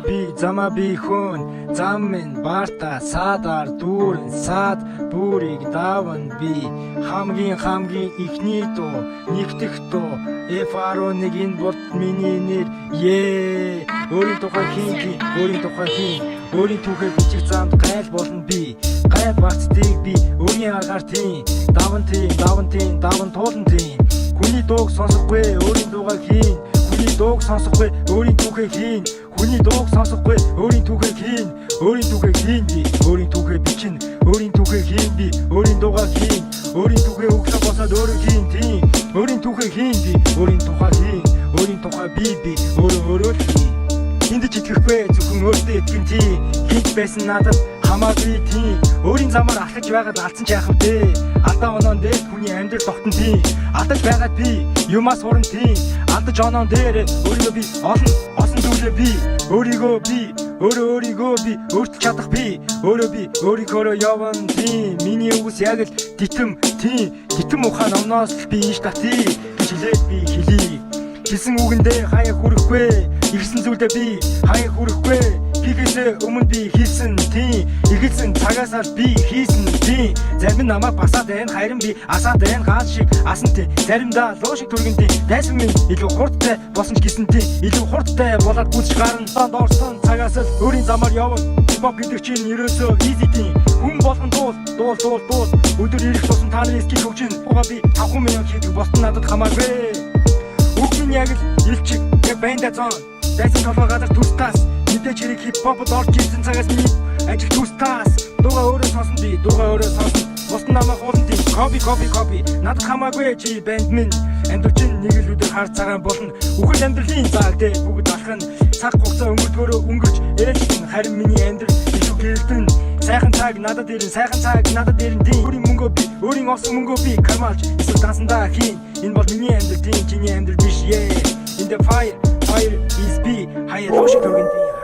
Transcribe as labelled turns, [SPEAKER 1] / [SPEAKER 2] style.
[SPEAKER 1] би зама би хүн зам минь барта садар дүүрэн сад бүрийг даван би хамгийн ихний дуу нэгдэх дуу F11-ийн болт миний нэр өөрийн тухай хин өөрийн түүхээ бичих замд гайл болно би гай бацтыг би өөрийн аргаар тийм даван туулан тийм хүний дууг сонсохгүй өөрийн дуугаа хийн хүний дууг сонсохгүй өөрийн түүхээ хийн хүний дууг сонсохгүй өөрийн түүхээ хийн өөрийн түүхээ хийн би өөрийн түүхээ бичин өөрийн түүхээ хийн би өөрийн дуугаа хийн өөрийн түүхээ өглөө босоод өөрөө хийн тийм өөрийн түүхээ хийн би өөрийн тухай хийн өөрийн тухай би өөрөө хийн энд ч итгэхгүй зөвхөн өөртөө итгэн тийм хинт байсан надад хамаагүй тийм өөрийн замаар алхаж байгаад алдсан ч яах вэ алдаа оноон дээр хүний амьдрал тогтсон тийм алдаж байгаад би юмаа суран тийм алдаж оноон дээр өөрийгөө би олон зүйлээ би өөрийгөө би өөртөө чадах би өөрийнхөө явна тийм миний үгс яг л титэм ухаан номноос л би иш татъя хилээд би хэлий хэлсэн үгэндээ хаяа хүрэхгүй ирсэн зүйлдээ би хаяа хүрэхгүй хийхээс өмнө би хийсэн тийм ихэлсэн цагаасаа би хийсэн тийм зарим нь намайг басаад байна харин би асаад байна гаал шиг асан тийм заримдаа луу шиг түргэн тийм дайсан минь илүү хурдтай болсон ч гэсэн тийм илүү хурдтай болоод гүйж гарна доорсон цагаас л өөрийн замаар явна хипхоп гэдэг чинь ерөөсөө easy тийм хүн болгон дуул өдөр ирэх тусам та нарын скил хөгжин угаа би 5 минут хийдэг босton надад хамаагүй үгний яг л илчиг яг бэнда зон дайсан толгой газар түстас мэдээж хэрэг хипхопод орж ирсэн цагаас миний ажил түстас дуугаа өөрөө сонсон би босton намайг хуулан тийм copy надад хамаагүй чи бэнд минь амьдрчин нэг л өдөр хар цагаан болно үхэл амьдралын цаг дээр бүгд алхах нь цаг хугацаа өнгөрч ээлжин харин миний амьдрал илүү гэрэлтэн сайхан цаг надад ирэн тийм өөрийн мөнгөө би өөрийн олсон мөнгөө би кармалж эсвэл дансандаа хийн энэ бол миний амьдрал тийм чиний амьдрал биш in the fire is be хаяа лошиг төргөн тийм